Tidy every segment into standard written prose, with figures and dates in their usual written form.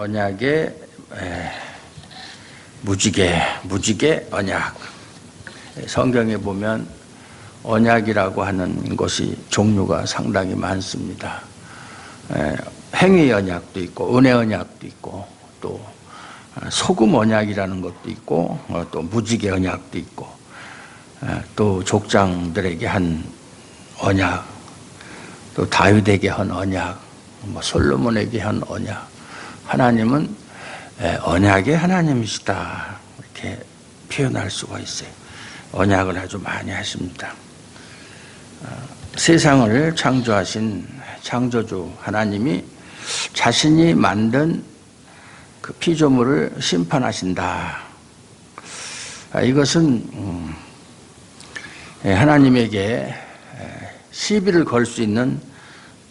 언약의 무지개 언약. 성경에 보면 언약이라고 하는 것이 종류가 상당히 많습니다. 행위 언약도 있고 은혜 언약도 있고 또 소금 언약이라는 것도 있고 또 무지개 언약도 있고 또 족장들에게 한 언약, 또 다윗에게 한 언약, 솔로몬에게 한 언약. 하나님은 언약의 하나님이시다 이렇게 표현할 수가 있어요. 언약을 아주 많이 하십니다. 세상을 창조하신 창조주 하나님이 자신이 만든 그 피조물을 심판하신다. 이것은 하나님에게 시비를 걸 수 있는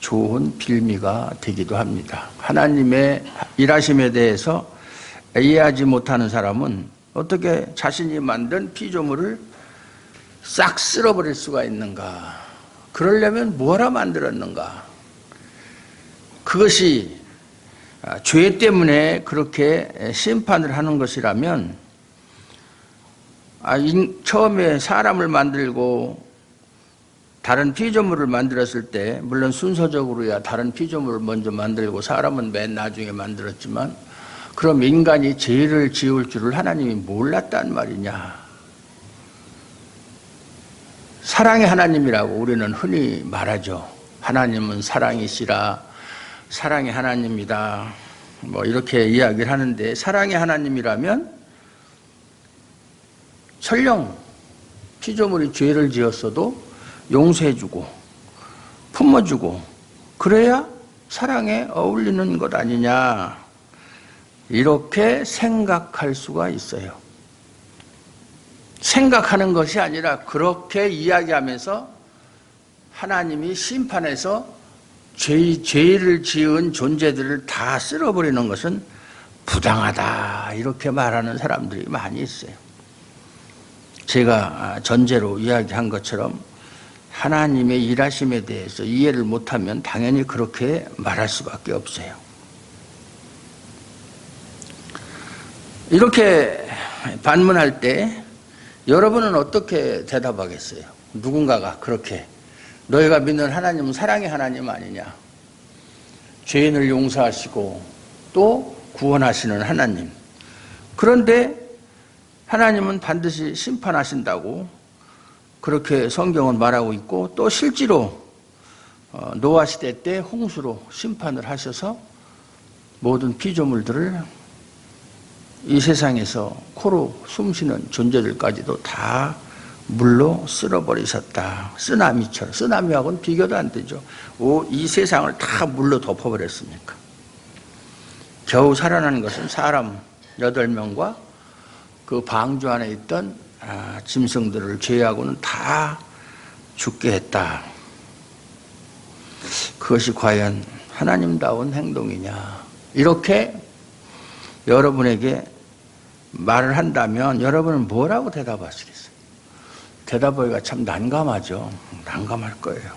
좋은 빌미가 되기도 합니다. 하나님의 일하심에 대해서 이해하지 못하는 사람은 어떻게 자신이 만든 피조물을 싹 쓸어버릴 수가 있는가? 그러려면 뭐하러 만들었는가? 그것이 죄 때문에 그렇게 심판을 하는 것이라면 처음에 사람을 만들고 다른 피조물을 만들었을 때 물론 순서적으로야 다른 피조물을 먼저 만들고 사람은 맨 나중에 만들었지만 그럼 인간이 죄를 지을 줄을 하나님이 몰랐단 말이냐. 사랑의 하나님이라고 우리는 흔히 말하죠. 하나님은 사랑이시라, 사랑의 하나님이다 이렇게 이야기를 하는데, 사랑의 하나님이라면 설령 피조물이 죄를 지었어도 용서해주고 품어주고 그래야 사랑에 어울리는 것 아니냐, 이렇게 생각할 수가 있어요. 생각하는 것이 아니라 그렇게 이야기하면서 하나님이 심판해서 죄를 지은 존재들을 다 쓸어버리는 것은 부당하다 이렇게 말하는 사람들이 많이 있어요. 제가 전제로 이야기한 것처럼 하나님의 일하심에 대해서 이해를 못하면 당연히 그렇게 말할 수밖에 없어요. 이렇게 반문할 때 여러분은 어떻게 대답하겠어요? 누군가가 그렇게 너희가 믿는 하나님은 사랑의 하나님 아니냐, 죄인을 용서하시고 또 구원하시는 하나님, 그런데 하나님은 반드시 심판하신다고 그렇게 성경은 말하고 있고 또 실제로 노아 시대 때 홍수로 심판을 하셔서 모든 피조물들을 이 세상에서 코로 숨쉬는 존재들까지도 다 물로 쓸어버리셨다. 쓰나미처럼. 쓰나미하고는 비교도 안 되죠. 이 세상을 다 물로 덮어버렸으니까. 겨우 살아난 것은 사람 8명과 그 방주 안에 있던 짐승들을 제외하고는 다 죽게 했다. 그것이 과연 하나님다운 행동이냐, 이렇게 여러분에게 말을 한다면 여러분은 뭐라고 대답하시겠어요? 대답하기가 참 난감하죠. 난감할 거예요.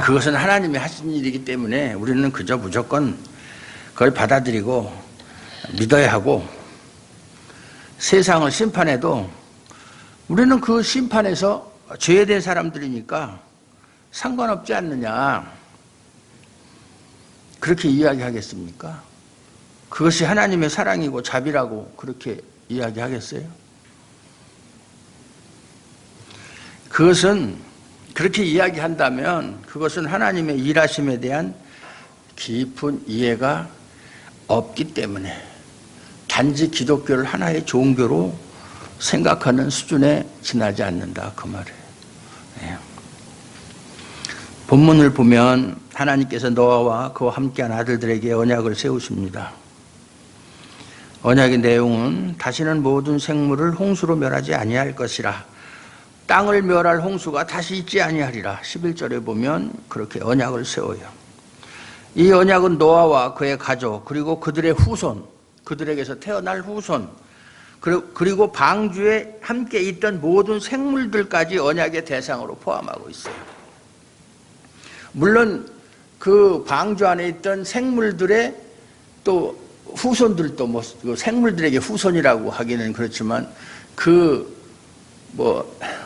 그것은 하나님이 하신 일이기 때문에 우리는 그저 무조건 그걸 받아들이고 믿어야 하고, 세상을 심판해도 우리는 그 심판에서 죄된 사람들이니까 상관없지 않느냐, 그렇게 이야기하겠습니까? 그것이 하나님의 사랑이고 자비라고 그렇게 이야기하겠어요? 그것은 그렇게 이야기한다면 그것은 하나님의 일하심에 대한 깊은 이해가 없기 때문에 단지 기독교를 하나의 종교로 생각하는 수준에 지나지 않는다, 그 말이에요. 본문을 보면 하나님께서 노아와 그와 함께한 아들들에게 언약을 세우십니다. 언약의 내용은 다시는 모든 생물을 홍수로 멸하지 아니할 것이라, 땅을 멸할 홍수가 다시 있지 아니하리라. 11절에 보면 그렇게 언약을 세워요. 이 언약은 노아와 그의 가족 그리고 그들의 후손, 그들에게서 태어날 후손, 그리고 방주에 함께 있던 모든 생물들까지 언약의 대상으로 포함하고 있어요. 물론 그 방주 안에 있던 생물들의 또 후손들도 그 생물들에게 후손이라고 하기는 그렇지만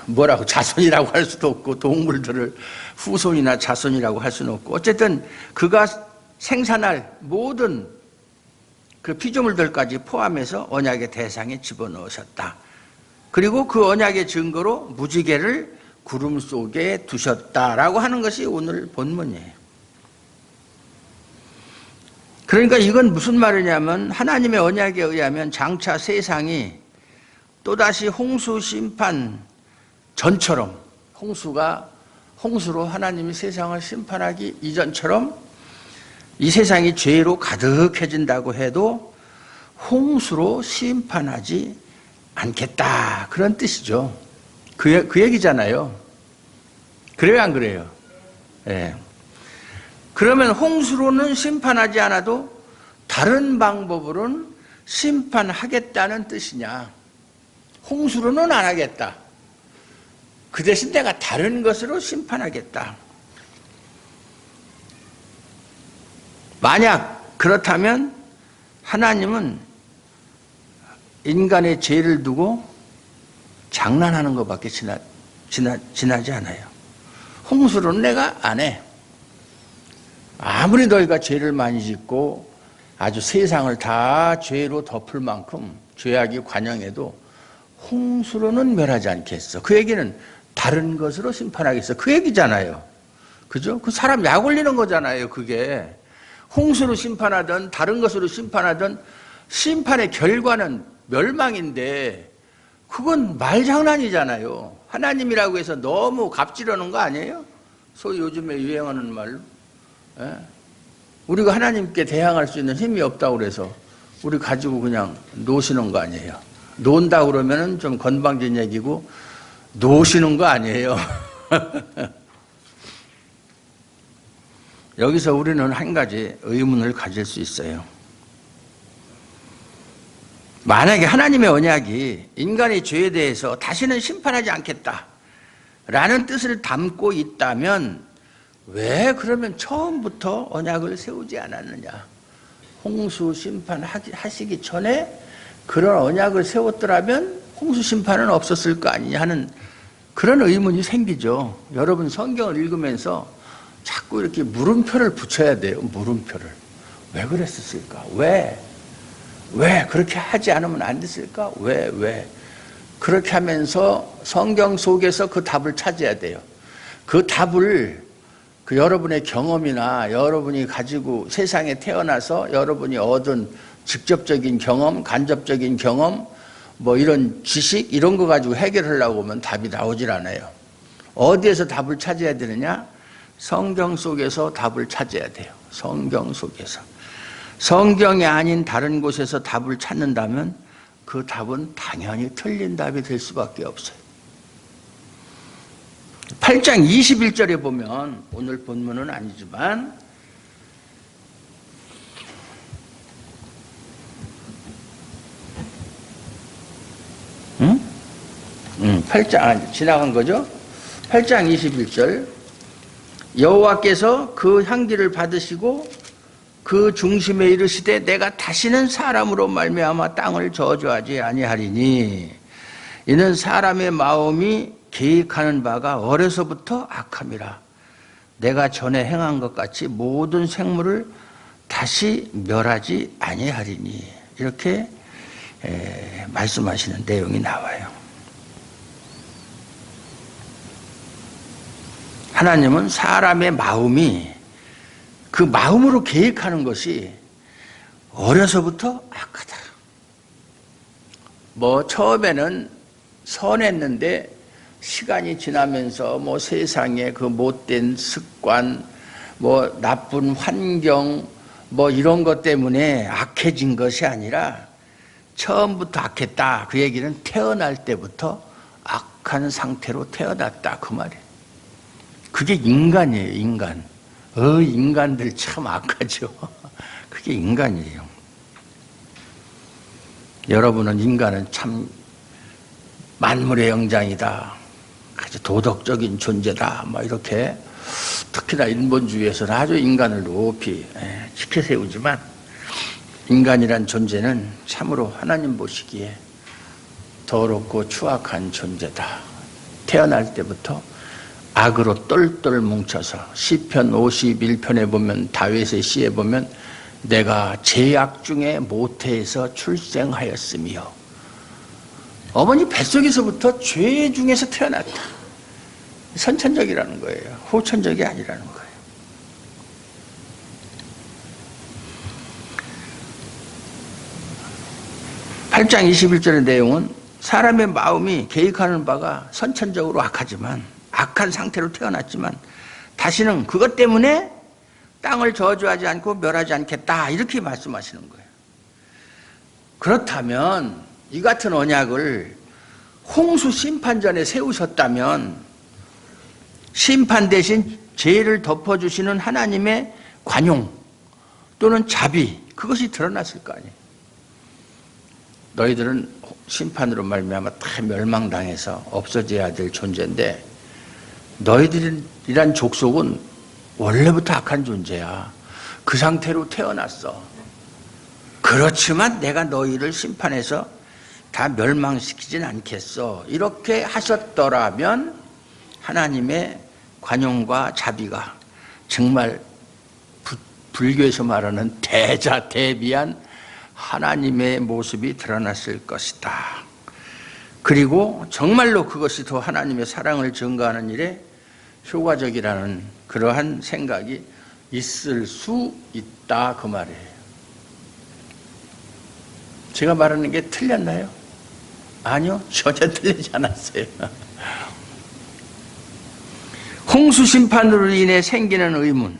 뭐라고 자손이라고 할 수도 없고 동물들을 후손이나 자손이라고 할 수는 없고 어쨌든 그가 생산할 모든 그 피조물들까지 포함해서 언약의 대상에 집어넣으셨다. 그리고 그 언약의 증거로 무지개를 구름 속에 두셨다라고 하는 것이 오늘 본문이에요. 그러니까 이건 무슨 말이냐면 하나님의 언약에 의하면 장차 세상이 또다시 홍수 심판 전처럼 홍수로 하나님이 세상을 심판하기 이전처럼 이 세상이 죄로 가득해진다고 해도 홍수로 심판하지 않겠다. 그런 뜻이죠. 그 얘기잖아요. 그래요, 안 그래요? 예. 그러면 홍수로는 심판하지 않아도 다른 방법으로는 심판하겠다는 뜻이냐? 홍수로는 안 하겠다. 그 대신 내가 다른 것으로 심판하겠다. 만약 그렇다면 하나님은 인간의 죄를 두고 장난하는 것밖에 지나지 않아요. 홍수로는 내가 안 해. 아무리 너희가 죄를 많이 짓고 아주 세상을 다 죄로 덮을 만큼 죄악이 관영해도 홍수로는 멸하지 않겠어. 그 얘기는 다른 것으로 심판하겠어. 그 얘기잖아요. 그죠? 그 사람 약 올리는 거잖아요. 그게 홍수로 심판하든 다른 것으로 심판하든 심판의 결과는 멸망인데 그건 말장난이잖아요. 하나님이라고 해서 너무 갑질하는 거 아니에요? 소위 요즘에 유행하는 말로. 예? 우리가 하나님께 대항할 수 있는 힘이 없다고 그래서 우리 가지고 그냥 노시는 거 아니에요. 논다 그러면은 좀 건방진 얘기고 노시는 거 아니에요. 여기서 우리는 한 가지 의문을 가질 수 있어요. 만약에 하나님의 언약이 인간의 죄에 대해서 다시는 심판하지 않겠다 라는 뜻을 담고 있다면 왜 그러면 처음부터 언약을 세우지 않았느냐? 홍수 심판하시기 전에 그런 언약을 세웠더라면 홍수 심판은 없었을 거 아니냐 하는 그런 의문이 생기죠. 여러분 성경을 읽으면서 자꾸 이렇게 물음표를 붙여야 돼요. 물음표를. 왜 그랬었을까? 왜 그렇게 하지 않으면 안 됐을까? 왜? 그렇게 하면서 성경 속에서 그 답을 찾아야 돼요. 그 답을 그 여러분의 경험이나 여러분이 가지고 세상에 태어나서 여러분이 얻은 직접적인 경험, 간접적인 경험, 뭐 이런 지식 이런 거 가지고 해결하려고 하면 답이 나오질 않아요. 어디에서 답을 찾아야 되느냐? 성경 속에서 답을 찾아야 돼요. 성경 속에서. 성경이 아닌 다른 곳에서 답을 찾는다면 그 답은 당연히 틀린 답이 될 수밖에 없어요. 8장 21절에 보면 오늘 본문은 아니지만 8장 지나간 거죠? 8장 21절 여호와께서 그 향기를 받으시고 그 중심에 이르시되 내가 다시는 사람으로 말미암아 땅을 저주하지 아니하리니 이는 사람의 마음이 계획하는 바가 어려서부터 악함이라. 내가 전에 행한 것 같이 모든 생물을 다시 멸하지 아니하리니 이렇게 말씀하시는 내용이 나와요. 하나님은 사람의 마음이 그 마음으로 계획하는 것이 어려서부터 악하다. 뭐 처음에는 선했는데 시간이 지나면서 뭐 세상의 그 못된 습관, 뭐 나쁜 환경, 뭐 이런 것 때문에 악해진 것이 아니라 처음부터 악했다. 그 얘기는 태어날 때부터 악한 상태로 태어났다. 그 말이에요. 그게 인간이에요, 인간. 인간들 참 악하죠. 그게 인간이에요. 여러분은 인간은 참 만물의 영장이다. 아주 도덕적인 존재다. 뭐 이렇게 특히나 인본주의에서는 아주 인간을 높이 지켜 세우지만 인간이란 존재는 참으로 하나님 보시기에 더럽고 추악한 존재다. 태어날 때부터 악으로 똘똘 뭉쳐서 시편 51편에 보면 다윗의 시에 보면 내가 죄악 중에 모태에서 출생하였으며 어머니 뱃속에서부터 죄 중에서 태어났다. 선천적이라는 거예요. 후천적이 아니라는 거예요. (8장 21절의) 내용은 사람의 마음이 계획하는 바가 선천적으로 악하지만 악한 상태로 태어났지만 다시는 그것 때문에 땅을 저주하지 않고 멸하지 않겠다 이렇게 말씀하시는 거예요. 그렇다면 이 같은 언약을 홍수 심판전에 세우셨다면 심판 대신 죄를 덮어주시는 하나님의 관용 또는 자비 그것이 드러났을 거 아니에요. 너희들은 심판으로 말미암아 다 멸망당해서 없어져야 될 존재인데 너희들이란 족속은 원래부터 악한 존재야. 그 상태로 태어났어. 그렇지만 내가 너희를 심판해서 다 멸망시키진 않겠어. 이렇게 하셨더라면 하나님의 관용과 자비가 정말 불교에서 말하는 대자대비한 하나님의 모습이 드러났을 것이다. 그리고 정말로 그것이 더 하나님의 사랑을 증거하는 일에 효과적이라는 그러한 생각이 있을 수 있다 그 말이에요. 제가 말하는 게 틀렸나요? 아니요, 전혀 틀리지 않았어요. 홍수 심판으로 인해 생기는 의문,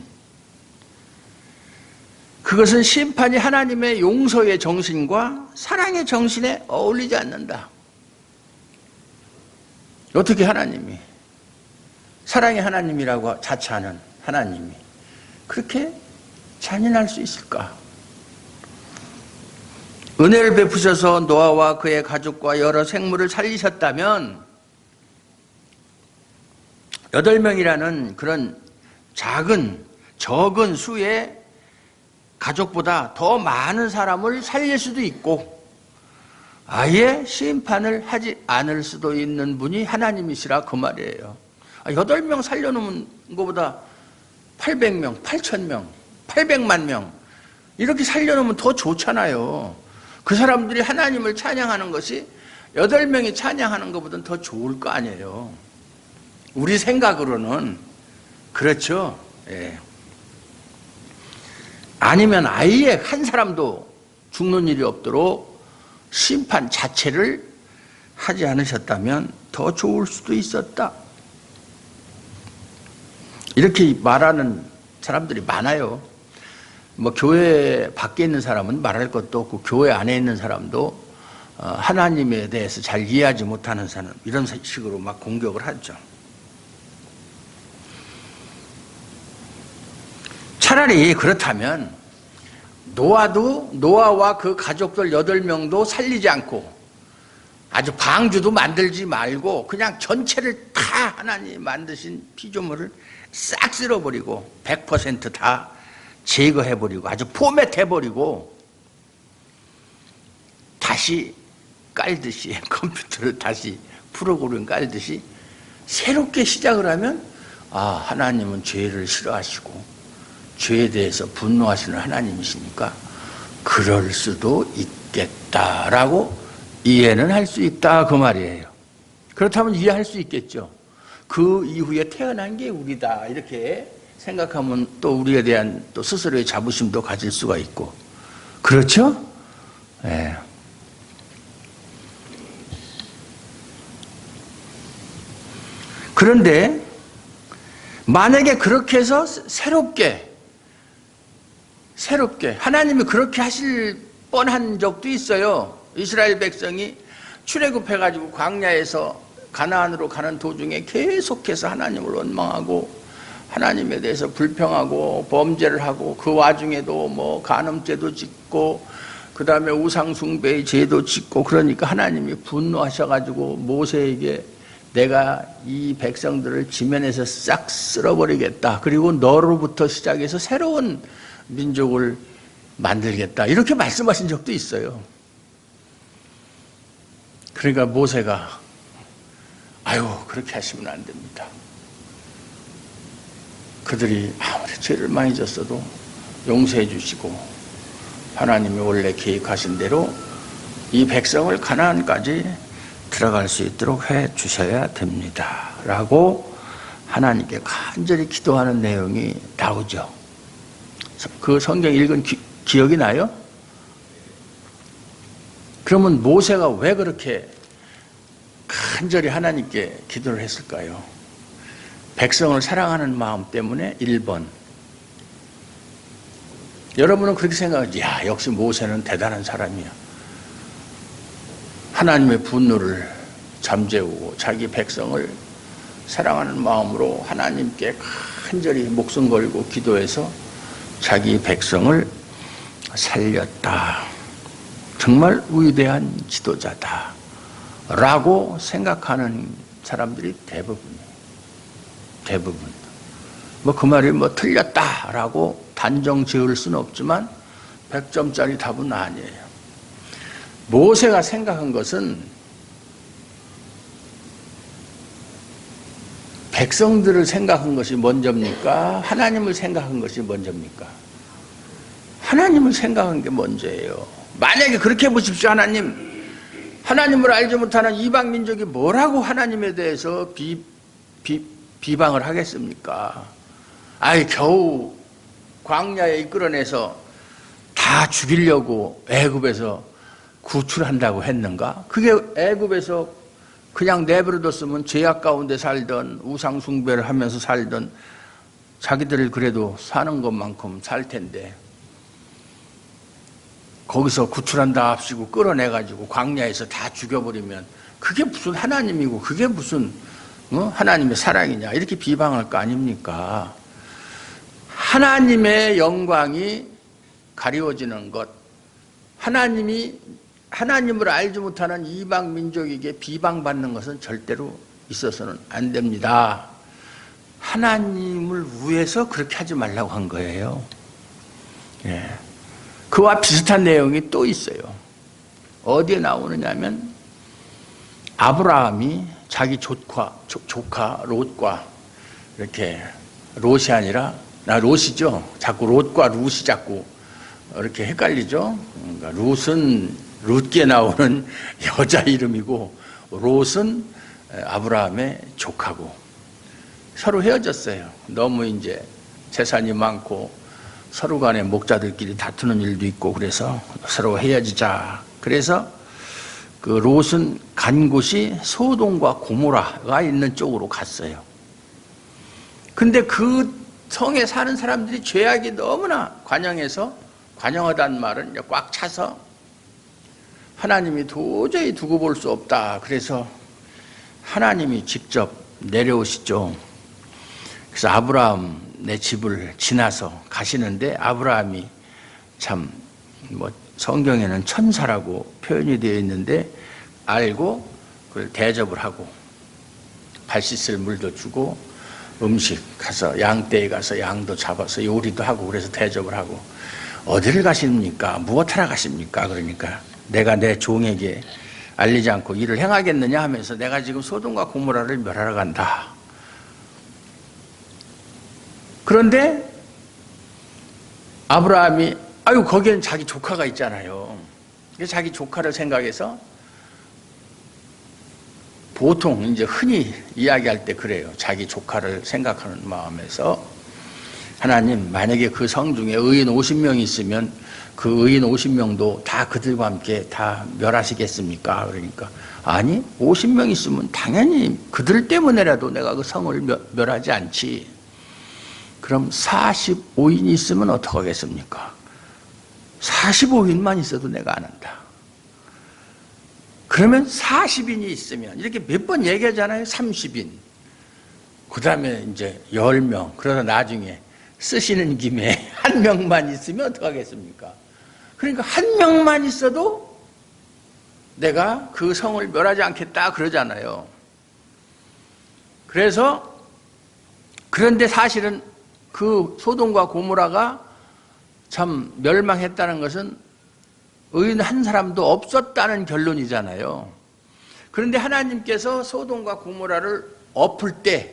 그것은 심판이 하나님의 용서의 정신과 사랑의 정신에 어울리지 않는다. 어떻게 하나님이, 사랑의 하나님이라고 자처하는 하나님이 그렇게 잔인할 수 있을까? 은혜를 베푸셔서 노아와 그의 가족과 여러 생물을 살리셨다면 8명이라는 그런 적은 수의 가족보다 더 많은 사람을 살릴 수도 있고 아예 심판을 하지 않을 수도 있는 분이 하나님이시라 그 말이에요. 8명 살려놓은 것보다 800명, 8,000명, 800만 명 이렇게 살려놓으면 더 좋잖아요. 그 사람들이 하나님을 찬양하는 것이 8명이 찬양하는 것보다는 더 좋을 거 아니에요. 우리 생각으로는 그렇죠. 예. 아니면 아예 한 사람도 죽는 일이 없도록 심판 자체를 하지 않으셨다면 더 좋을 수도 있었다. 이렇게 말하는 사람들이 많아요. 교회 밖에 있는 사람은 말할 것도 없고 교회 안에 있는 사람도 하나님에 대해서 잘 이해하지 못하는 사람 이런 식으로 막 공격을 하죠. 차라리 그렇다면 노아와 그 가족들 8명도 살리지 않고 아주 방주도 만들지 말고 그냥 전체를 다 하나님 만드신 피조물을 싹 쓸어버리고 100% 다 제거해버리고 아주 포맷해버리고 다시 깔듯이 컴퓨터를 다시 프로그램 깔듯이 새롭게 시작을 하면 하나님은 죄를 싫어하시고 죄에 대해서 분노하시는 하나님이시니까 그럴 수도 있겠다라고 이해는 할 수 있다 그 말이에요. 그렇다면 이해할 수 있겠죠. 그 이후에 태어난 게 우리다 이렇게 생각하면 또 우리에 대한 또 스스로의 자부심도 가질 수가 있고 그렇죠? 네. 그런데 만약에 그렇게 해서 새롭게 하나님이 그렇게 하실 뻔한 적도 있어요. 이스라엘 백성이 출애굽해가지고 광야에서 가나안으로 가는 도중에 계속해서 하나님을 원망하고 하나님에 대해서 불평하고 범죄를 하고 그 와중에도 간음죄도 짓고 그 다음에 우상숭배의 죄도 짓고 그러니까 하나님이 분노하셔가지고 모세에게 내가 이 백성들을 지면에서 싹 쓸어버리겠다. 그리고 너로부터 시작해서 새로운 민족을 만들겠다. 이렇게 말씀하신 적도 있어요. 그러니까 모세가 아유 그렇게 하시면 안 됩니다. 그들이 아무리 죄를 많이 졌어도 용서해 주시고 하나님이 원래 계획하신 대로 이 백성을 가나안까지 들어갈 수 있도록 해 주셔야 됩니다. 라고 하나님께 간절히 기도하는 내용이 나오죠. 그 성경 읽은 기억이 나요? 그러면 모세가 왜 그렇게 간절히 하나님께 기도를 했을까요? 백성을 사랑하는 마음 때문에 1번. 여러분은 그렇게 생각하지. 야, 역시 모세는 대단한 사람이야. 하나님의 분노를 잠재우고 자기 백성을 사랑하는 마음으로 하나님께 간절히 목숨 걸고 기도해서 자기 백성을 살렸다. 정말 위대한 지도자다. 라고 생각하는 사람들이 대부분이에요. 대부분. 뭐 그 말이 뭐 틀렸다라고 단정 지을 수는 없지만 100점짜리 답은 아니에요. 모세가 생각한 것은 백성들을 생각한 것이 먼저입니까? 하나님을 생각한 것이 먼저입니까? 하나님을 생각한 게 먼저예요. 만약에 그렇게 보십시오. 하나님을 알지 못하는 이방 민족이 뭐라고 하나님에 대해서 비방을 하겠습니까? 아이 겨우 광야에 이끌어내서 다 죽이려고 애굽에서 구출한다고 했는가? 그게 애굽에서 그냥 내버려뒀으면 죄악 가운데 살던 우상 숭배를 하면서 살던 자기들을 그래도 사는 것만큼 살 텐데 거기서 구출한다 합시고 끌어내가지고 광야에서 다 죽여버리면 그게 무슨 하나님이고 그게 무슨 하나님의 사랑이냐 이렇게 비방할 거 아닙니까? 하나님의 영광이 가리워지는 것, 하나님을 알지 못하는 이방 민족에게 비방받는 것은 절대로 있어서는 안 됩니다. 하나님을 위해서 그렇게 하지 말라고 한 거예요. 예. 그와 비슷한 내용이 또 있어요. 어디에 나오느냐면 아브라함이 자기 조카 롯과 이렇게 롯이 아니라 롯이죠. 자꾸 롯과 룻이 자꾸 이렇게 헷갈리죠. 그러니까 룻은 룻기에 나오는 여자 이름이고 롯은 아브라함의 조카고 서로 헤어졌어요. 너무 이제 재산이 많고 서로 간에 목자들끼리 다투는 일도 있고 그래서 서로 헤어지자. 그래서 그 롯은 간 곳이 소돔과 고모라가 있는 쪽으로 갔어요. 근데 그 성에 사는 사람들이 죄악이 너무나 관영하다는 말은 꽉 차서 하나님이 도저히 두고 볼 수 없다. 그래서 하나님이 직접 내려오시죠. 그래서 아브라함 내 집을 지나서 가시는데 아브라함이 참 뭐 성경에는 천사라고 표현이 되어 있는데 알고 그걸 대접을 하고 발 씻을 물도 주고 음식 가서 양떼에 가서 양도 잡아서 요리도 하고 그래서 대접을 하고 어디를 가십니까? 무엇하러 가십니까? 그러니까 내가 내 종에게 알리지 않고 일을 행하겠느냐 하면서 내가 지금 소돔과 고모라를 멸하러 간다. 그런데 아브라함이 거기엔 자기 조카가 있잖아요. 자기 조카를 생각해서 보통 이제 흔히 이야기할 때 그래요. 자기 조카를 생각하는 마음에서 하나님 만약에 그 성 중에 의인 50명이 있으면 그 의인 50명도 다 그들과 함께 다 멸하시겠습니까? 그러니까 아니 50명 있으면 당연히 그들 때문에라도 내가 그 성을 멸하지 않지. 그럼 45인이 있으면 어떡하겠습니까? 45인만 있어도 내가 안 한다. 그러면 40인이 있으면 이렇게 몇 번 얘기하잖아요. 30인. 그 다음에 이제 10명. 그러다 나중에 쓰시는 김에 한 명만 있으면 어떡하겠습니까? 그러니까 한 명만 있어도 내가 그 성을 멸하지 않겠다 그러잖아요. 그런데 사실은 그 소돔과 고모라가 참 멸망했다는 것은 의인 한 사람도 없었다는 결론이잖아요. 그런데 하나님께서 소돔과 고모라를 엎을 때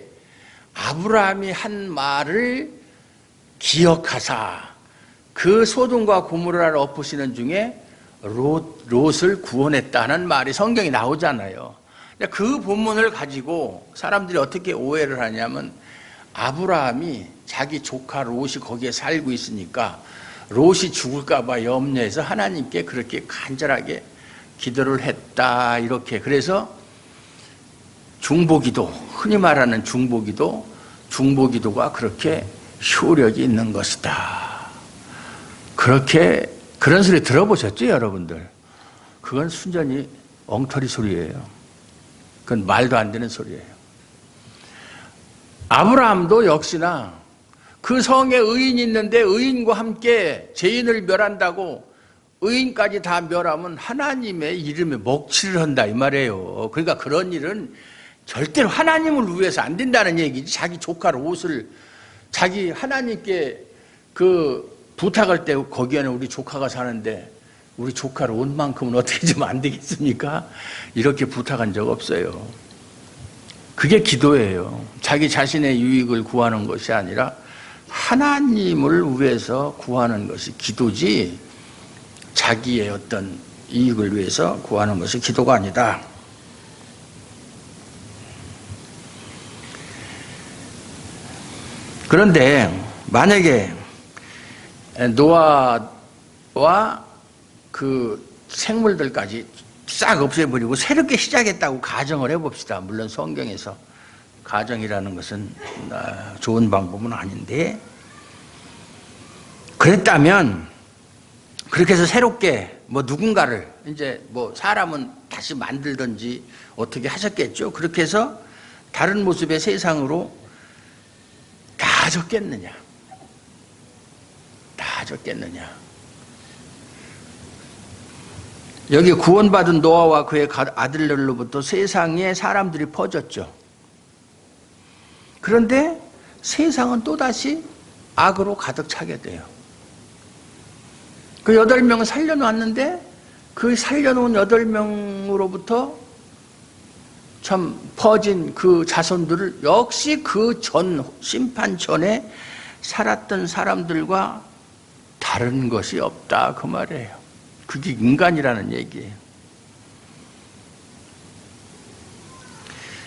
아브라함이 한 말을 기억하사 그 소돔과 고모라를 엎으시는 중에 롯을 구원했다는 말이 성경에 나오잖아요. 그 본문을 가지고 사람들이 어떻게 오해를 하냐면 아브라함이 자기 조카 롯이 거기에 살고 있으니까 롯이 죽을까 봐 염려해서 하나님께 그렇게 간절하게 기도를 했다 이렇게. 그래서 중보기도, 흔히 말하는 중보기도가 그렇게 효력이 있는 것이다. 그런 소리 들어보셨죠, 여러분들? 그건 순전히 엉터리 소리예요. 그건 말도 안 되는 소리예요. 아브라함도 역시나 그 성에 의인이 있는데 의인과 함께 죄인을 멸한다고 의인까지 다 멸하면 하나님의 이름에 먹칠을 한다 이 말이에요. 그러니까 그런 일은 절대로 하나님을 위해서 안 된다는 얘기지. 자기 조카 롯을 자기 하나님께 부탁할 때 거기에는 우리 조카가 사는데 우리 조카 롯만큼은 어떻게 좀 안 되겠습니까? 이렇게 부탁한 적 없어요. 그게 기도예요. 자기 자신의 유익을 구하는 것이 아니라 하나님을 위해서 구하는 것이 기도지 자기의 어떤 이익을 위해서 구하는 것이 기도가 아니다. 그런데 만약에 노아와 그 생물들까지 싹 없애버리고 새롭게 시작했다고 가정을 해봅시다. 물론 성경에서 가정이라는 것은 좋은 방법은 아닌데, 그랬다면 그렇게 해서 새롭게 누군가를 이제 사람은 다시 만들든지 어떻게 하셨겠죠. 그렇게 해서 다른 모습의 세상으로 나아졌겠느냐? 여기 구원받은 노아와 그의 아들들로부터 세상에 사람들이 퍼졌죠. 그런데 세상은 또다시 악으로 가득 차게 돼요. 그 8명을 살려놨는데 그 살려놓은 8명으로부터 참 퍼진 그 자손들을 역시 그 심판 전에 살았던 사람들과 다른 것이 없다 그 말이에요. 그게 인간이라는 얘기예요.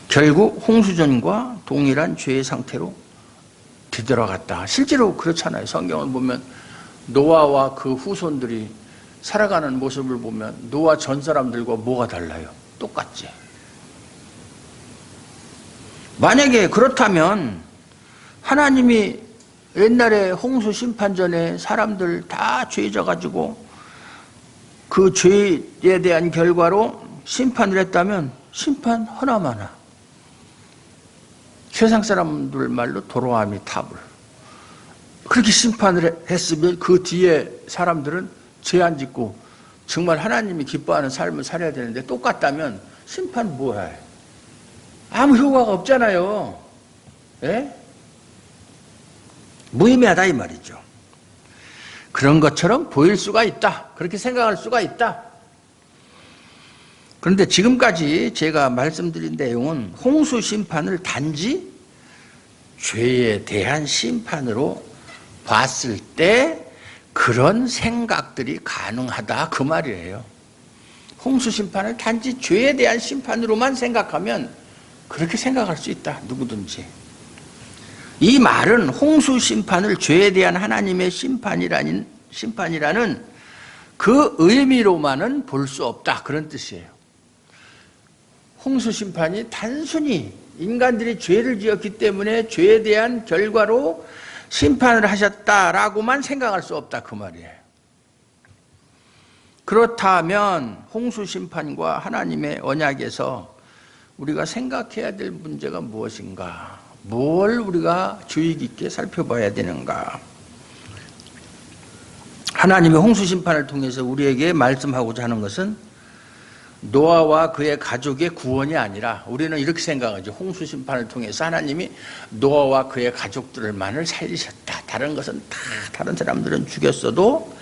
결국 홍수전과 동일한 죄의 상태로 되돌아갔다. 실제로 그렇잖아요. 성경을 보면 노아와 그 후손들이 살아가는 모습을 보면 노아 전 사람들과 뭐가 달라요? 똑같지. 만약에 그렇다면 하나님이 옛날에 홍수 심판 전에 사람들 다 죄져가지고 그 죄에 대한 결과로 심판을 했다면 심판 하나마나 세상 사람들 말로 도로아미 탑을 그렇게 심판을 했으면 그 뒤에 사람들은 죄 안 짓고 정말 하나님이 기뻐하는 삶을 살아야 되는데 똑같다면 심판 뭐야? 아무 효과가 없잖아요. 예? 무의미하다 이 말이죠. 그런 것처럼 보일 수가 있다. 그렇게 생각할 수가 있다. 그런데 지금까지 제가 말씀드린 내용은 홍수 심판을 단지 죄에 대한 심판으로 봤을 때 그런 생각들이 가능하다 그 말이에요. 홍수 심판을 단지 죄에 대한 심판으로만 생각하면 그렇게 생각할 수 있다. 누구든지. 이 말은 홍수 심판을 죄에 대한 하나님의 심판이라는 그 의미로만은 볼 수 없다. 그런 뜻이에요. 홍수 심판이 단순히 인간들이 죄를 지었기 때문에 죄에 대한 결과로 심판을 하셨다라고만 생각할 수 없다. 그 말이에요. 그렇다면 홍수 심판과 하나님의 언약에서 우리가 생각해야 될 문제가 무엇인가? 뭘 우리가 주의 깊게 살펴봐야 되는가? 하나님의 홍수 심판을 통해서 우리에게 말씀하고자 하는 것은 노아와 그의 가족의 구원이 아니라 우리는 이렇게 생각하죠. 홍수 심판을 통해서 하나님이 노아와 그의 가족들만을 살리셨다. 다른 것은 다 다른 사람들은 죽였어도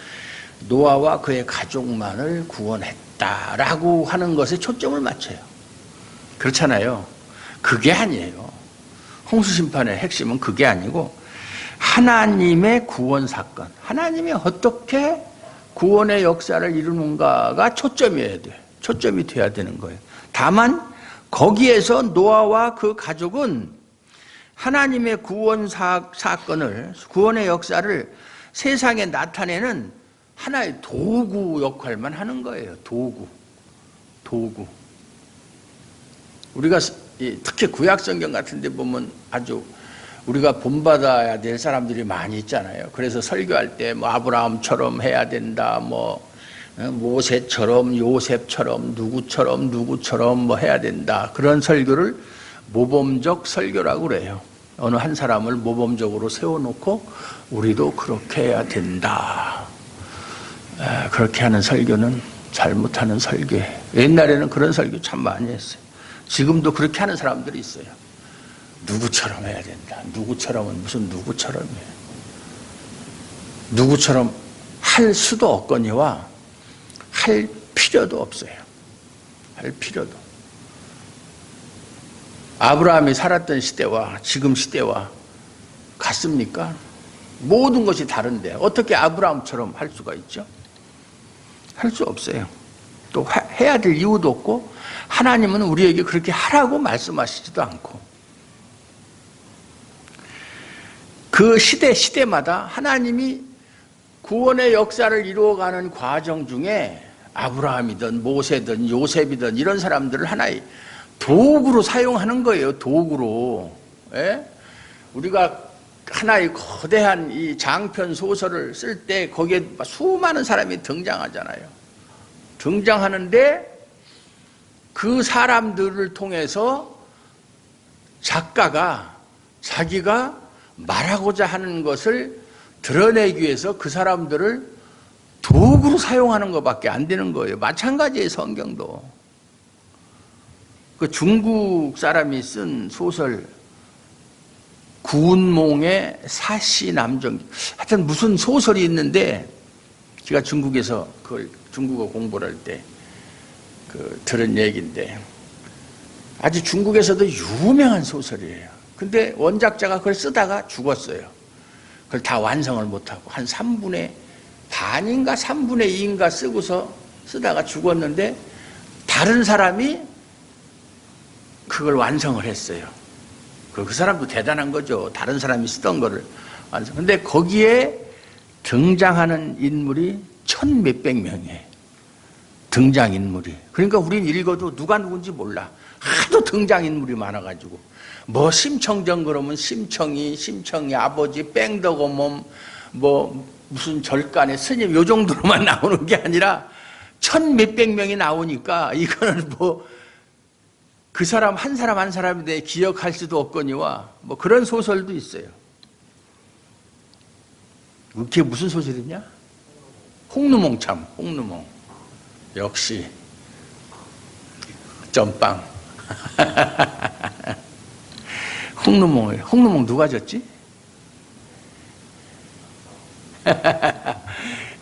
노아와 그의 가족만을 구원했다라고 하는 것에 초점을 맞춰요. 그렇잖아요. 그게 아니에요. 홍수 심판의 핵심은 그게 아니고 하나님의 구원 사건, 하나님이 어떻게 구원의 역사를 이루는가가 초점이어야 돼요. 초점이 돼야 되는 거예요. 다만 거기에서 노아와 그 가족은 하나님의 구원 사건을, 구원의 역사를 세상에 나타내는 하나의 도구 역할만 하는 거예요. 도구. 우리가 특히 구약성경 같은 데 보면 아주 우리가 본받아야 될 사람들이 많이 있잖아요. 그래서 설교할 때 뭐 아브라함처럼 해야 된다, 뭐 모세처럼, 요셉처럼, 누구처럼 뭐 해야 된다. 그런 설교를 모범적 설교라고 그래요. 어느 한 사람을 모범적으로 세워놓고 우리도 그렇게 해야 된다. 그렇게 하는 설교는 잘못하는 설교예요. 옛날에는 그런 설교 참 많이 했어요. 지금도 그렇게 하는 사람들이 있어요. 누구처럼 해야 된다. 누구처럼은 무슨 누구처럼이에요. 누구처럼 할 수도 없거니와 할 필요도 없어요. 할 필요도. 아브라함이 살았던 시대와 지금 시대와 같습니까? 모든 것이 다른데 어떻게 아브라함처럼 할 수가 있죠? 할 수 없어요. 또 해야 될 이유도 없고 하나님은 우리에게 그렇게 하라고 말씀하시지도 않고 그 시대마다 하나님이 구원의 역사를 이루어가는 과정 중에 아브라함이든 모세든 요셉이든 이런 사람들을 하나의 도구로 사용하는 거예요. 도구로. 예? 우리가 하나의 거대한 이 장편 소설을 쓸 때 거기에 수많은 사람이 등장하잖아요. 등장하는데 그 사람들을 통해서 작가가 자기가 말하고자 하는 것을 드러내기 위해서 그 사람들을 도구로 사용하는 것밖에 안 되는 거예요. 마찬가지예요. 성경도. 그 중국 사람이 쓴 소설 구운몽의 사시남정, 하여튼 무슨 소설이 있는데 제가 중국에서 그걸 중국어 공부를 할 때 들은 얘기인데 아주 중국에서도 유명한 소설이에요. 근데 원작자가 그걸 쓰다가 죽었어요. 그걸 다 완성을 못하고 한 3분의 반인가 3분의 2인가 쓰다가 죽었는데 다른 사람이 그걸 완성을 했어요. 그 사람도 대단한 거죠. 다른 사람이 쓰던 거를 완성. 근데 거기에 등장하는 인물이 1,000몇백 명이에요. 등장인물이. 그러니까 우린 읽어도 누가 누군지 몰라. 하도 등장인물이 많아가지고. 뭐 심청정 그러면 심청이 아버지, 뺑덕어멈, 뭐 무슨 절간의 스님 요 정도로만 나오는 게 아니라 1,000몇백 명이 나오니까 이거는 뭐 그 사람 한 사람에 대해 기억할 수도 없거니와 뭐 그런 소설도 있어요. 그게 무슨 소설이냐? 홍루몽 참, 홍루몽. 역시 점빵. 홍루몽 누가 졌지?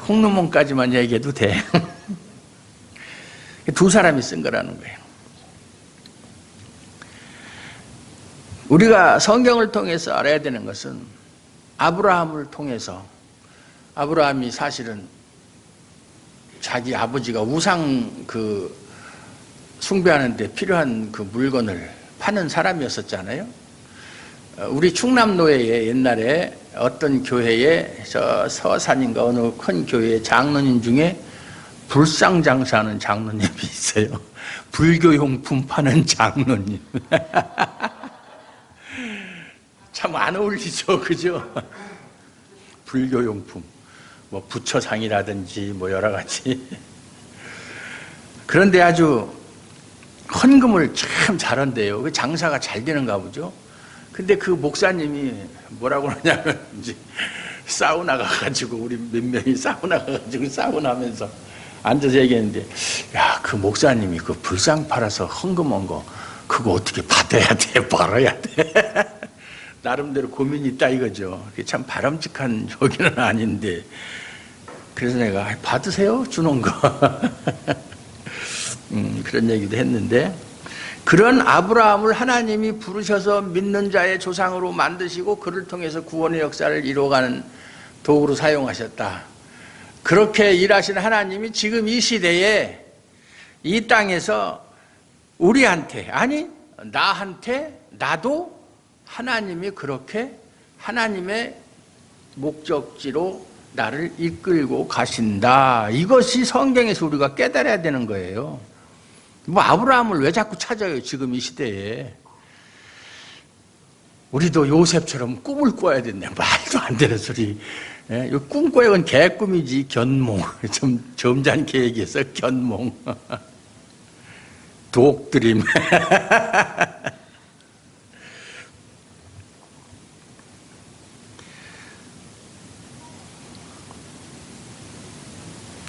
홍루몽까지만 얘기해도 돼. 두 사람이 쓴 거라는 거예요. 우리가 성경을 통해서 알아야 되는 것은 아브라함을 통해서 아브라함이 사실은 자기 아버지가 우상 숭배하는 데 필요한 그 물건을 파는 사람이었었잖아요. 우리 충남노회에 옛날에 어떤 교회에 저 서산인가 어느 큰 교회의 장로님 중에 불상 장사하는 장로님이 있어요. 불교용품 파는 장로님. 참 안 어울리죠, 그죠? 불교용품, 뭐 부처상이라든지 뭐 여러 가지. 그런데 아주 헌금을 참 잘한대요. 그 장사가 잘 되는가 보죠. 근데 그 목사님이 뭐라고 그러냐면 이제 사우나 가가지고 우리 몇 명이 사우나 가가지고 사우나하면서 앉아서 얘기했는데, 야, 그 목사님이 그 불상 팔아서 헌금한 거 그거 어떻게 받아야 돼? 벌어야 돼? 나름대로 고민이 있다 이거죠. 그게 참 바람직한 조기는 아닌데, 그래서 내가 받으세요, 주는 거. 그런 얘기도 했는데, 그런 아브라함을 하나님이 부르셔서 믿는 자의 조상으로 만드시고 그를 통해서 구원의 역사를 이루어가는 도구로 사용하셨다. 그렇게 일하시는 하나님이 지금 이 시대에 이 땅에서 우리한테, 아니 나한테, 나도 하나님이 그렇게 하나님의 목적지로 나를 이끌고 가신다. 이것이 성경에서 우리가 깨달아야 되는 거예요. 뭐 아브라함을 왜 자꾸 찾아요, 지금 이 시대에. 우리도 요셉처럼 꿈을 꿔야 된다. 말도 안 되는 소리. 예? 꿈꿔야 건 개꿈이지, 견몽. 좀 점잖게 얘기해서 견몽. 독드림.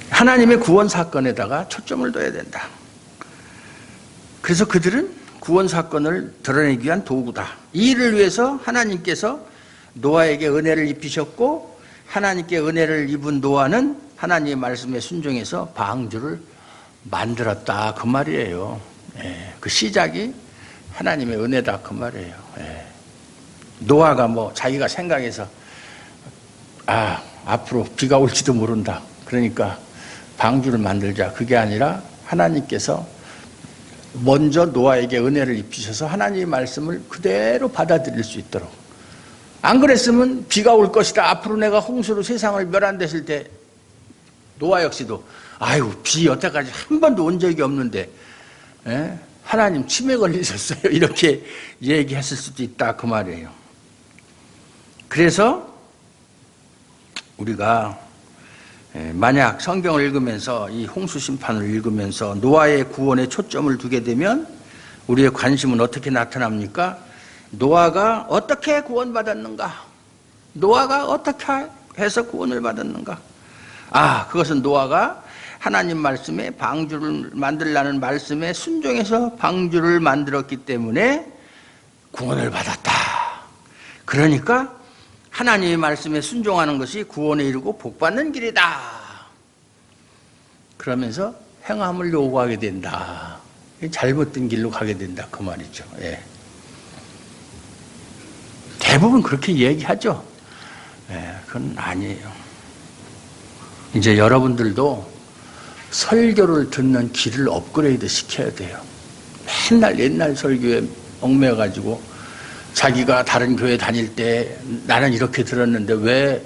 하나님의 구원 사건에다가 초점을 둬야 된다. 그래서 그들은 구원 사건을 드러내기 위한 도구다. 이 일을 위해서 하나님께서 노아에게 은혜를 입히셨고, 하나님께 은혜를 입은 노아는 하나님의 말씀에 순종해서 방주를 만들었다, 그 말이에요. 예, 그 시작이 하나님의 은혜다, 그 말이에요. 예. 노아가 뭐 자기가 생각해서 앞으로 비가 올지도 모른다, 그러니까 방주를 만들자, 그게 아니라 하나님께서 먼저 노아에게 은혜를 입히셔서 하나님의 말씀을 그대로 받아들일 수 있도록. 안 그랬으면 비가 올 것이다, 앞으로 내가 홍수로 세상을 멸한댔을 때 노아 역시도 아유, 비 여태까지 한 번도 온 적이 없는데, 예? 하나님 치매 걸리셨어요, 이렇게 얘기했을 수도 있다, 그 말이에요. 그래서 우리가 만약 성경을 읽으면서 이 홍수 심판을 읽으면서 노아의 구원에 초점을 두게 되면 우리의 관심은 어떻게 나타납니까? 노아가 어떻게 구원받았는가? 노아가 어떻게 해서 구원을 받았는가? 그것은 노아가 하나님 말씀에 방주를 만들라는 말씀에 순종해서 방주를 만들었기 때문에 구원을 받았다. 그러니까 하나님의 말씀에 순종하는 것이 구원에 이르고 복받는 길이다. 그러면서 행함을 요구하게 된다. 잘못된 길로 가게 된다, 그 말이죠. 예. 대부분 그렇게 얘기하죠. 예, 그건 아니에요. 이제 여러분들도 설교를 듣는 길을 업그레이드 시켜야 돼요. 맨날 옛날 설교에 얽매여가지고 자기가 다른 교회 다닐 때 나는 이렇게 들었는데 왜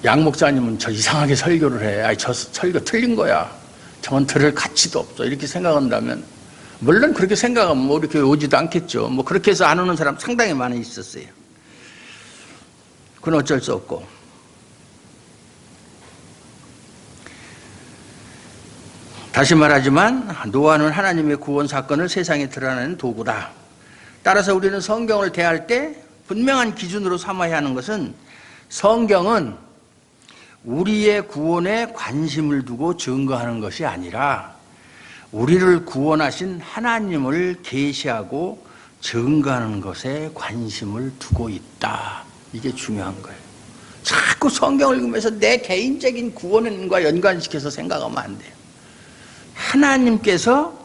양 목사님은 저 이상하게 설교를 해. 저 설교 틀린 거야. 저건 들을 가치도 없어. 이렇게 생각한다면, 물론 그렇게 생각하면 우리 교회 오지도 않겠죠. 뭐 그렇게 해서 안 오는 사람 상당히 많이 있었어요. 그건 어쩔 수 없고. 다시 말하지만 노아는 하나님의 구원 사건을 세상에 드러내는 도구다. 따라서 우리는 성경을 대할 때 분명한 기준으로 삼아야 하는 것은, 성경은 우리의 구원에 관심을 두고 증거하는 것이 아니라 우리를 구원하신 하나님을 계시하고 증거하는 것에 관심을 두고 있다. 이게 중요한 거예요. 자꾸 성경을 읽으면서 내 개인적인 구원과 연관시켜서 생각하면 안 돼요. 하나님께서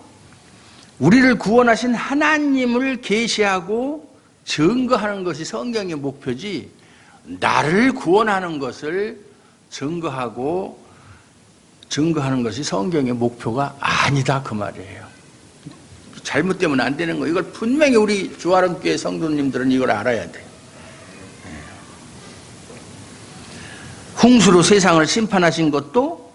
우리를 구원하신 하나님을 계시하고 증거하는 것이 성경의 목표지, 나를 구원하는 것을 증거하는 것이 성경의 목표가 아니다, 그 말이에요. 잘못되면 안 되는 거예요. 이걸 분명히 우리 주아름교회 성도님들은 이걸 알아야 돼요. 홍수로 세상을 심판하신 것도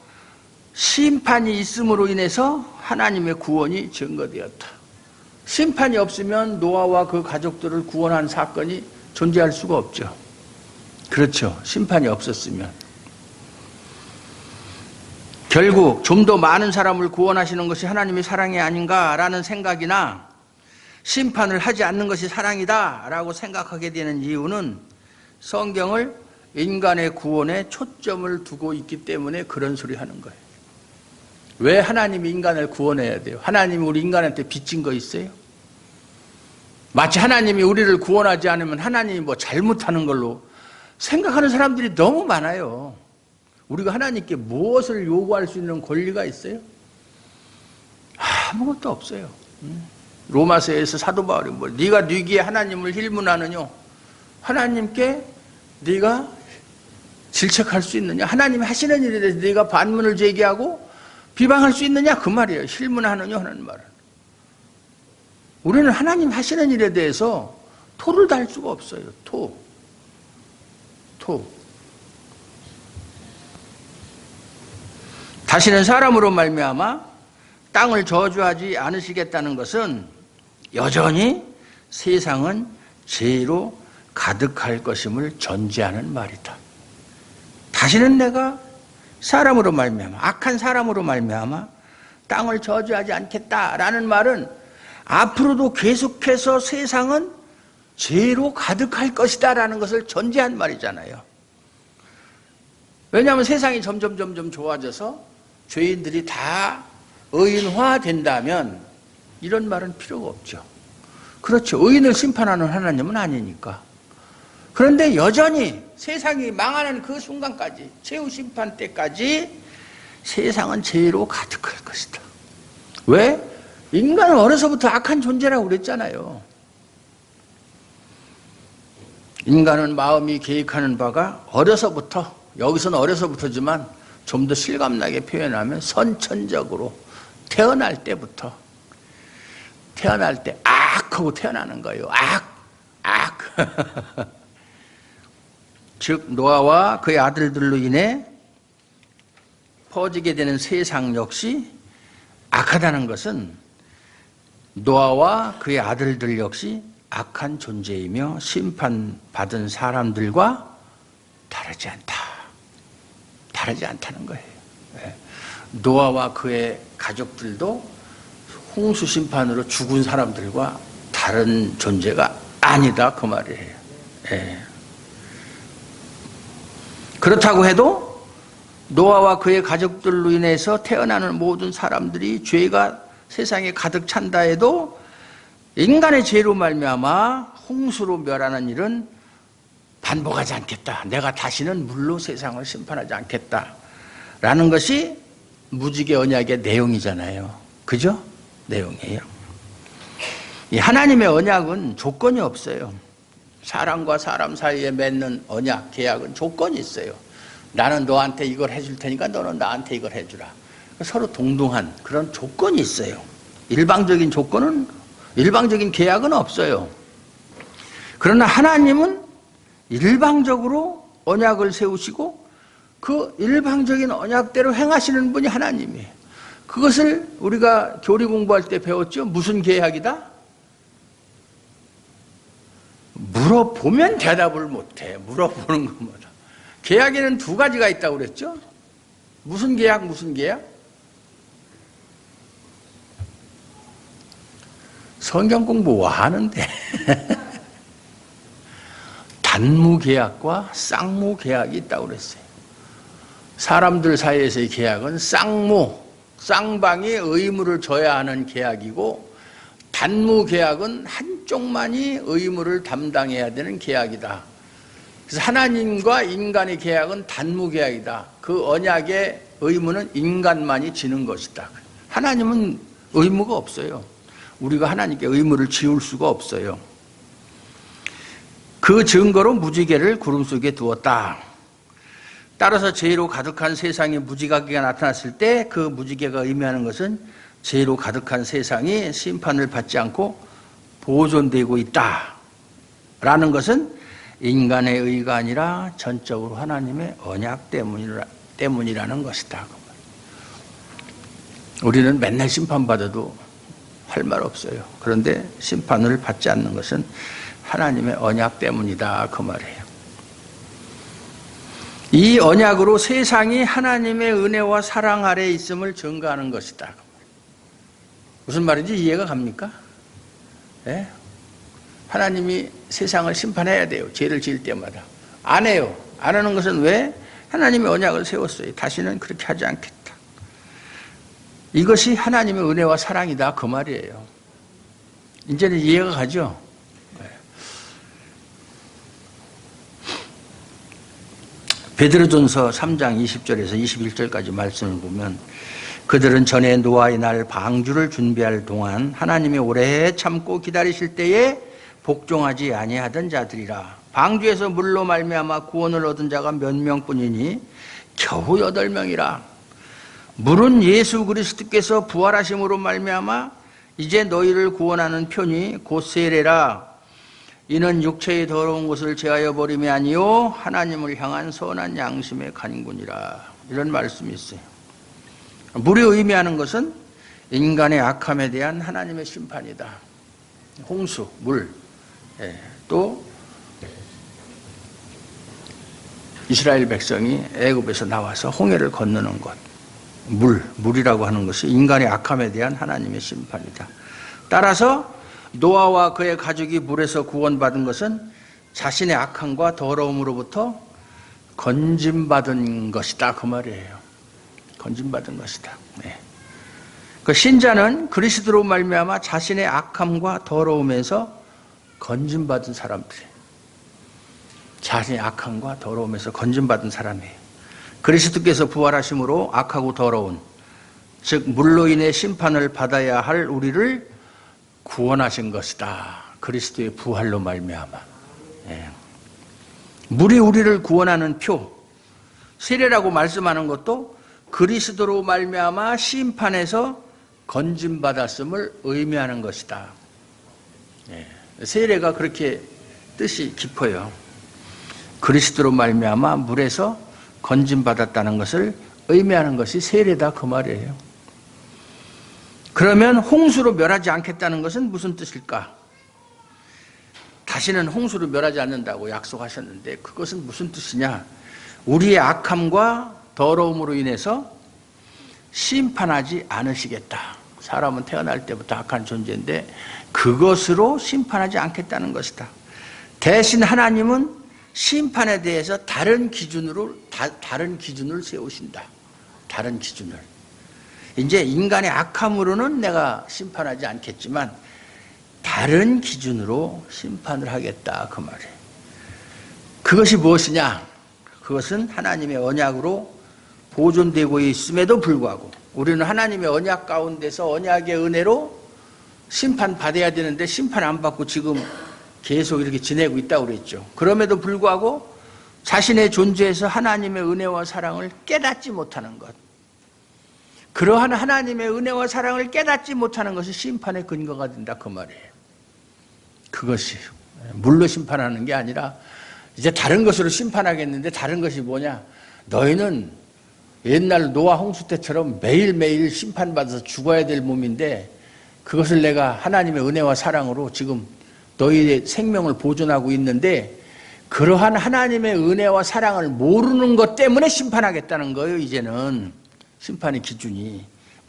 심판이 있음으로 인해서 하나님의 구원이 증거되었다. 심판이 없으면 노아와 그 가족들을 구원한 사건이 존재할 수가 없죠. 그렇죠. 심판이 없었으면. 결국 좀 더 많은 사람을 구원하시는 것이 하나님의 사랑이 아닌가라는 생각이나, 심판을 하지 않는 것이 사랑이다 라고 생각하게 되는 이유는 성경을 인간의 구원에 초점을 두고 있기 때문에 그런 소리 하는 거예요. 왜 하나님이 인간을 구원해야 돼요? 하나님이 우리 인간한테 빚진 거 있어요? 마치 하나님이 우리를 구원하지 않으면 하나님이 뭐 잘못하는 걸로 생각하는 사람들이 너무 많아요. 우리가 하나님께 무엇을 요구할 수 있는 권리가 있어요? 아무것도 없어요. 로마서에서 사도 바울이 뭐 네가 네기에 하나님을 힐문하느냐? 하나님께 네가 질책할 수 있느냐? 하나님이 하시는 일에 대해서 네가 반문을 제기하고 비방할 수 있느냐? 그 말이에요. 힐문하느냐 하는 말은. 우리는 하나님 하시는 일에 대해서 토를 달 수가 없어요. 토. 다시는 사람으로 말미암아 땅을 저주하지 않으시겠다는 것은 여전히 세상은 죄로 가득할 것임을 전제하는 말이다. 다시는 내가 사람으로 말미암아 악한 사람으로 말미암아 땅을 저주하지 않겠다라는 말은 앞으로도 계속해서 세상은 죄로 가득할 것이다 라는 것을 전제한 말이잖아요. 왜냐하면 세상이 점점 좋아져서 죄인들이 다 의인화된다면 이런 말은 필요가 없죠. 그렇죠. 의인을 심판하는 하나님은 아니니까. 그런데 여전히 세상이 망하는 그 순간까지, 최후 심판 때까지 세상은 죄로 가득할 것이다. 왜? 인간은 어려서부터 악한 존재라고 그랬잖아요. 인간은 마음이 계획하는 바가 어려서부터, 여기서는 어려서부터지만 좀 더 실감나게 표현하면 선천적으로 태어날 때부터, 태어날 때 악하고 태어나는 거예요. 악. 즉 노아와 그의 아들들로 인해 퍼지게 되는 세상 역시 악하다는 것은 노아와 그의 아들들 역시 악한 존재이며 심판받은 사람들과 다르지 않다는 거예요. 노아와 그의 가족들도 홍수 심판으로 죽은 사람들과 다른 존재가 아니다 그 말이에요. 그렇다고 해도 노아와 그의 가족들로 인해서 태어나는 모든 사람들이 죄가 세상에 가득 찬다 해도 인간의 죄로 말미암아 홍수로 멸하는 일은 반복하지 않겠다. 내가 다시는 물로 세상을 심판하지 않겠다라는 것이 무지개 언약의 내용이잖아요. 그죠? 내용이에요. 이 하나님의 언약은 조건이 없어요. 사람과 사람 사이에 맺는 언약, 계약은 조건이 있어요. 나는 너한테 이걸 해줄 테니까 너는 나한테 이걸 해주라. 서로 동등한 그런 조건이 있어요. 일방적인 계약은 없어요. 그러나 하나님은 일방적으로 언약을 세우시고 그 일방적인 언약대로 행하시는 분이 하나님이에요. 그것을 우리가 교리 공부할 때 배웠죠. 무슨 계약이다? 물어보면 대답을 못해. 물어보는 것마다. 계약에는 두 가지가 있다고 그랬죠. 무슨 계약? 성경 공부 와 하는데 단무계약과 쌍무계약이 있다고 그랬어요. 사람들 사이에서의 계약은 쌍방이 의무를 져야 하는 계약이고, 단무계약은 한쪽만이 의무를 담당해야 되는 계약이다. 그래서 하나님과 인간의 계약은 단무계약이다. 그 언약의 의무는 인간만이 지는 것이다. 하나님은 의무가 없어요. 우리가 하나님께 의무를 지울 수가 없어요. 그 증거로 무지개를 구름 속에 두었다. 따라서 죄로 가득한 세상에 무지개가 나타났을 때 그 무지개가 의미하는 것은 죄로 가득한 세상이 심판을 받지 않고 보존되고 있다라는 것은 인간의 의가 아니라 전적으로 하나님의 언약 때문이라는 것이다. 우리는 맨날 심판받아도 할 말 없어요. 그런데 심판을 받지 않는 것은 하나님의 언약 때문이다 그 말이에요. 이 언약으로 세상이 하나님의 은혜와 사랑 아래에 있음을 증거하는 것이다. 무슨 말인지 이해가 갑니까? 하나님이 세상을 심판해야 돼요. 죄를 지을 때마다. 안 해요. 안 하는 것은 왜? 하나님의 언약을 세웠어요. 다시는 그렇게 하지 않겠다. 이것이 하나님의 은혜와 사랑이다 그 말이에요. 이제는 이해가 가죠? 베드로전서 3장 20절에서 21절까지 말씀을 보면 그들은 전에 노아의 날 방주를 준비할 동안 하나님이 오래 참고 기다리실 때에 복종하지 아니하던 자들이라. 방주에서 물로 말미암아 구원을 얻은 자가 몇 명뿐이니 겨우 8명이라. 물은 예수 그리스도께서 부활하심으로 말미암아 이제 너희를 구원하는 편이 곧 세례라. 이는 육체의 더러운 것을 제하여 버림이 아니요 하나님을 향한 선한 양심의 간군이라. 이런 말씀이 있어요. 물이 의미하는 것은 인간의 악함에 대한 하나님의 심판이다. 홍수, 물. 또 이스라엘 백성이 애굽에서 나와서 홍해를 건너는 것. 물이라고 하는 것이 인간의 악함에 대한 하나님의 심판이다. 따라서 노아와 그의 가족이 물에서 구원받은 것은 자신의 악함과 더러움으로부터 건짐받은 것이다 그 말이에요. 건짐받은 것이다. 그 신자는 그리스도로 말미암아 자신의 악함과 더러움에서 건짐받은 사람들이에요. 자신의 악함과 더러움에서 건짐받은 사람이에요. 그리스도께서 부활하심으로 악하고 더러운, 즉 물로 인해 심판을 받아야 할 우리를 구원하신 것이다. 그리스도의 부활로 말미암아. 물이 우리를 구원하는 표, 세례라고 말씀하는 것도 그리스도로 말미암아 심판에서 건짐받았음을 의미하는 것이다. 세례가 그렇게 뜻이 깊어요. 그리스도로 말미암아 물에서 건짐받았다는 것을 의미하는 것이 세례다 그 말이에요. 그러면 홍수로 멸하지 않겠다는 것은 무슨 뜻일까? 다시는 홍수로 멸하지 않는다고 약속하셨는데 그것은 무슨 뜻이냐? 우리의 악함과 더러움으로 인해서 심판하지 않으시겠다. 사람은 태어날 때부터 악한 존재인데 그것으로 심판하지 않겠다는 것이다. 대신 하나님은 심판에 대해서 다른 기준을 세우신다. 다른 기준을. 이제 인간의 악함으로는 내가 심판하지 않겠지만 다른 기준으로 심판을 하겠다 그 말이에요. 그것이 무엇이냐? 그것은 하나님의 언약으로 보존되고 있음에도 불구하고 우리는 하나님의 언약 가운데서 언약의 은혜로 심판받아야 되는데 심판 안 받고 지금 계속 이렇게 지내고 있다고 그랬죠. 그럼에도 불구하고 자신의 존재에서 하나님의 은혜와 사랑을 깨닫지 못하는 것. 그러한 하나님의 은혜와 사랑을 깨닫지 못하는 것이 심판의 근거가 된다 그 말이에요. 그것이 물로 심판하는 게 아니라 이제 다른 것으로 심판하겠는데 다른 것이 뭐냐? 너희는 옛날 노아 홍수 때처럼 매일매일 심판받아서 죽어야 될 몸인데 그것을 내가 하나님의 은혜와 사랑으로 지금 너희의 생명을 보존하고 있는데 그러한 하나님의 은혜와 사랑을 모르는 것 때문에 심판하겠다는 거예요. 이제는 심판의 기준이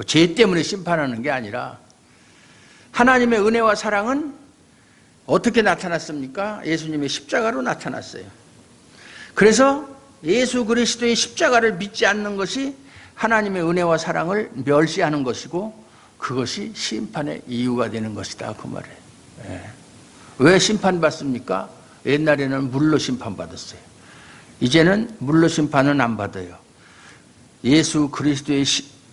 죄 때문에 심판하는 게 아니라 하나님의 은혜와 사랑은 어떻게 나타났습니까? 예수님의 십자가로 나타났어요. 그래서 예수 그리스도의 십자가를 믿지 않는 것이 하나님의 은혜와 사랑을 멸시하는 것이고 그것이 심판의 이유가 되는 것이다 그 말이에요. 왜 심판받습니까? 옛날에는 물로 심판받았어요. 이제는 물로 심판은 안 받아요. 예수 그리스도의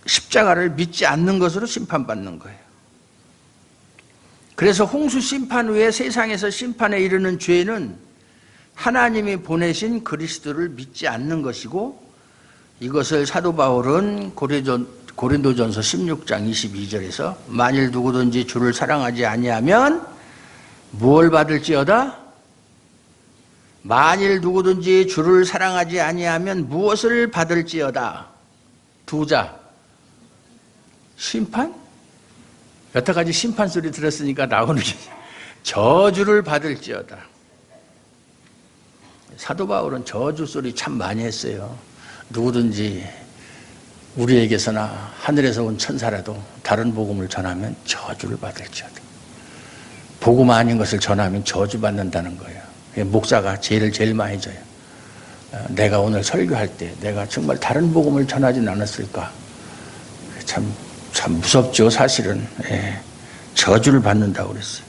십자가를 믿지 않는 것으로 심판받는 거예요. 그래서 홍수 심판 후에 세상에서 심판에 이르는 죄는 하나님이 보내신 그리스도를 믿지 않는 것이고 이것을 사도 바울은 고린도전서 16장 22절에서 만일 누구든지 주를 사랑하지 아니하면 무엇을 받을지어다? 만일 누구든지 주를 사랑하지 아니하면 무엇을 받을지어다? 두자 심판? 여태까지 심판 소리 들었으니까 나오는 게 저주를 받을지어다. 사도 바울은 저주 소리 참 많이 했어요. 누구든지 우리에게서나 하늘에서 온 천사라도 다른 복음을 전하면 저주를 받을지어다. 복음 아닌 것을 전하면 저주받는다는 거예요. 목사가 죄를 제일 많이 져요. 내가 오늘 설교할 때 내가 정말 다른 복음을 전하진 않았을까? 참 무섭죠, 사실은. 예, 저주를 받는다고 그랬어요.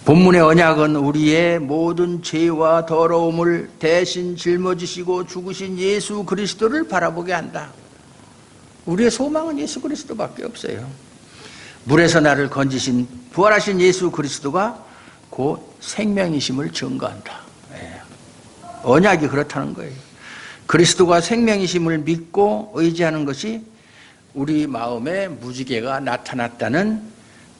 본문의 언약은 우리의 모든 죄와 더러움을 대신 짊어지시고 죽으신 예수 그리스도를 바라보게 한다. 우리의 소망은 예수 그리스도밖에 없어요. 물에서 나를 건지신 부활하신 예수 그리스도가 곧 생명이심을 증거한다. 예. 언약이 그렇다는 거예요. 그리스도가 생명이심을 믿고 의지하는 것이 우리 마음에 무지개가 나타났다는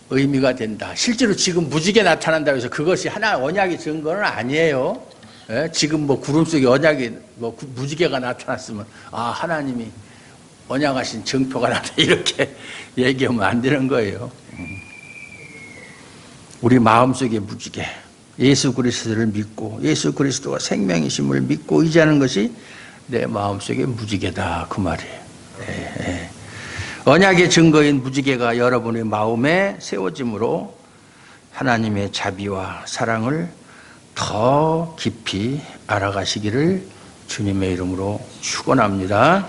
의미가 된다. 실제로 지금 무지개 나타난다고 해서 그것이 하나 언약의 증거는 아니에요. 예? 지금 뭐 구름 속에 언약이 무지개가 나타났으면 하나님이 언약하신 증표가 나타 이렇게 얘기하면 안 되는 거예요. 우리 마음속의 무지개, 예수 그리스도를 믿고 예수 그리스도가 생명이심을 믿고 의지하는 것이 내 마음속의 무지개다 그 말이에요. 예. 언약의 증거인 무지개가 여러분의 마음에 세워짐으로 하나님의 자비와 사랑을 더 깊이 알아가시기를 주님의 이름으로 축원합니다.